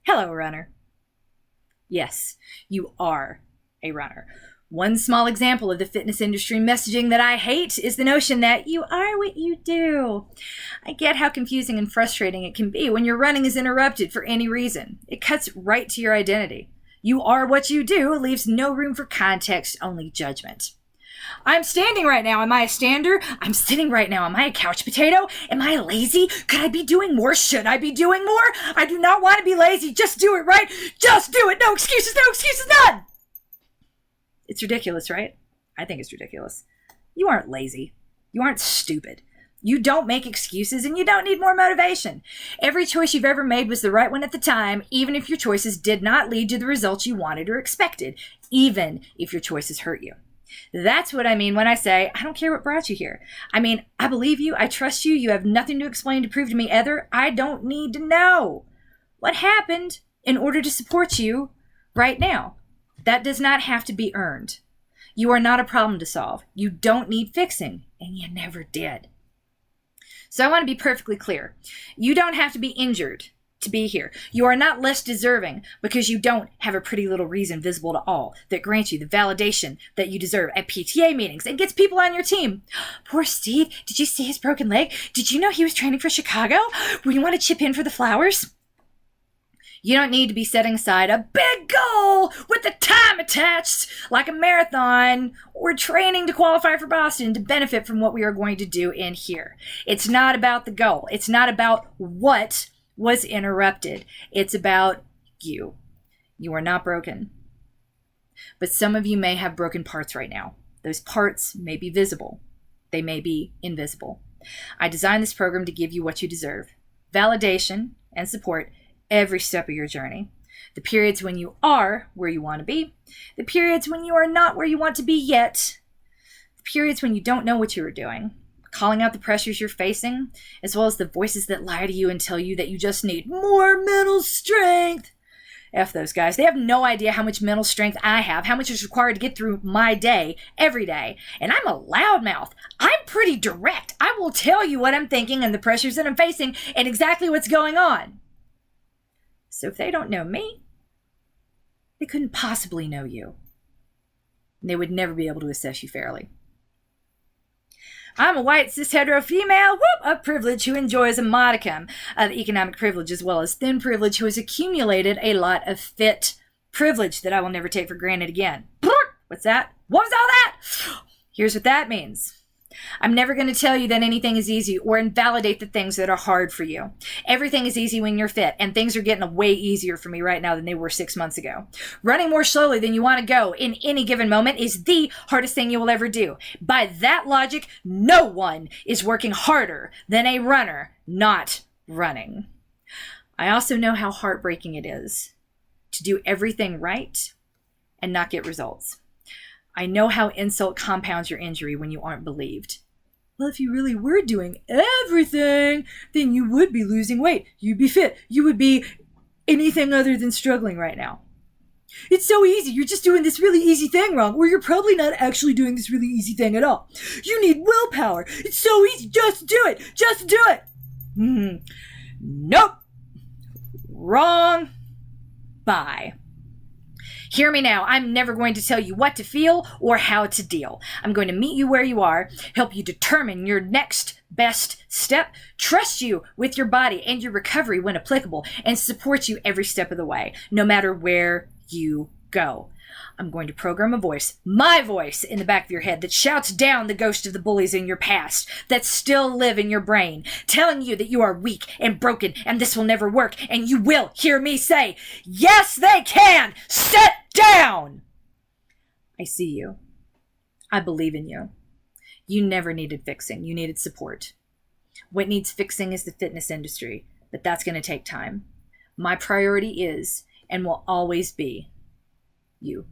Hello, runner. Yes, you are a runner. One small example of the fitness industry messaging that I hate is the notion that you are what you do. I get how confusing and frustrating it can be when your running is interrupted for any reason. It cuts right to your identity. You are what you do leaves no room for context, only judgment. I'm standing right now. Am I a stander? I'm sitting right now. Am I a couch potato? Am I lazy? Could I be doing more? Should I be doing more? I do not want to be lazy. Just do it, right? Just do it. No excuses, none. It's ridiculous, right? I think it's ridiculous. You aren't lazy. You aren't stupid. You don't make excuses and you don't need more motivation. Every choice you've ever made was the right one at the time, even if your choices did not lead to the results you wanted or expected, even if your choices hurt you. That's what I mean when I say, I don't care what brought you here. I mean, I believe you. I trust you. You have nothing to explain to prove to me either. I don't need to know what happened in order to support you right now. That does not have to be earned. You are not a problem to solve. You don't need fixing, and you never did. So I want to be perfectly clear. You don't have to be injured to be here. You are not less deserving because you don't have a pretty little reason visible to all that grants you the validation that you deserve at PTA meetings and gets people on your team. Poor Steve, did you see his broken leg? Did you know he was training for Chicago? Will you want to chip in for the flowers? You don't need to be setting aside a big goal with the time attached like a marathon or training to qualify for Boston to benefit from what we are going to do in here. It's not about the goal. It's not about what was interrupted. It's about you. You are not broken. But some of you may have broken parts right now. Those parts may be visible. They may be invisible. I designed this program to give you what you deserve. Validation and support every step of your journey. The periods when you are where you want to be. The periods when you are not where you want to be yet. The periods when you don't know what you are doing. Calling out the pressures you're facing, as well as the voices that lie to you and tell you that you just need more mental strength. F those guys. They have no idea how much mental strength I have, how much is required to get through my day, every day. And I'm a loudmouth. I'm pretty direct. I will tell you what I'm thinking and the pressures that I'm facing and exactly what's going on. So if they don't know me, they couldn't possibly know you. And they would never be able to assess you fairly. I'm a white, cis, hetero, female, of privilege who enjoys a modicum of economic privilege as well as thin privilege who has accumulated a lot of fit privilege that I will never take for granted again. What's that? What was all that? Here's what that means. I'm never going to tell you that anything is easy or invalidate the things that are hard for you. Everything is easy when you're fit, and things are getting way easier for me right now than they were 6 months ago. Running more slowly than you want to go in any given moment is the hardest thing you will ever do. By that logic, no one is working harder than a runner not running. I also know how heartbreaking it is to do everything right and not get results. I know how insult compounds your injury when you aren't believed. Well, if you really were doing everything, then you would be losing weight. You'd be fit. You would be anything other than struggling right now. It's so easy. You're just doing this really easy thing wrong, or you're probably not actually doing this really easy thing at all. You need willpower. It's so easy. Just do it. Just do it. Nope. Wrong. Bye. Hear me now. I'm never going to tell you what to feel or how to deal. I'm going to meet you where you are, help you determine your next best step, trust you with your body and your recovery when applicable, and support you every step of the way, no matter where you go. I'm going to program a voice, my voice, in the back of your head that shouts down the ghost of the bullies in your past that still live in your brain, telling you that you are weak and broken and this will never work, and you will hear me say, yes, they can! Sit down! I see you. I believe in you. You never needed fixing. You needed support. What needs fixing is the fitness industry, but that's going to take time. My priority is, and will always be, you.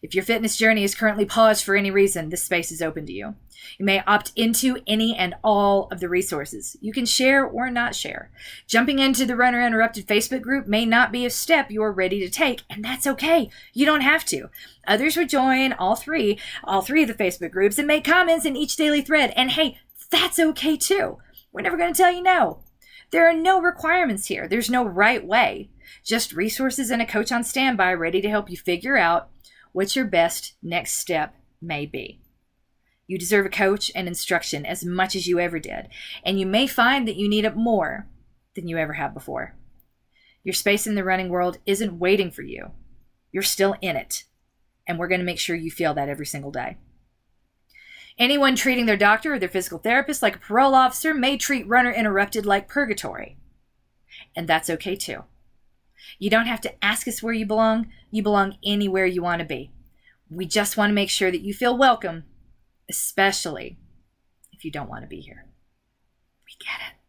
If your fitness journey is currently paused for any reason, this space is open to you. You may opt into any and all of the resources. You can share or not share. Jumping into the Runner Interrupted Facebook group may not be a step you are ready to take, and that's okay. You don't have to. Others would join all three of the Facebook groups and make comments in each daily thread, and hey, that's okay too. We're never going to tell you no. There are no requirements here. There's no right way, just resources and a coach on standby ready to help you figure out what your best next step may be. You deserve a coach and instruction as much as you ever did, and you may find that you need it more than you ever have before. Your space in the running world isn't waiting for you. You're still in it, and we're going to make sure you feel that every single day. Anyone treating their doctor or their physical therapist like a parole officer may treat Runner Interrupted like purgatory, and that's okay too. You don't have to ask us where you belong. You belong anywhere you want to be. We just want to make sure that you feel welcome, especially if you don't want to be here. We get it.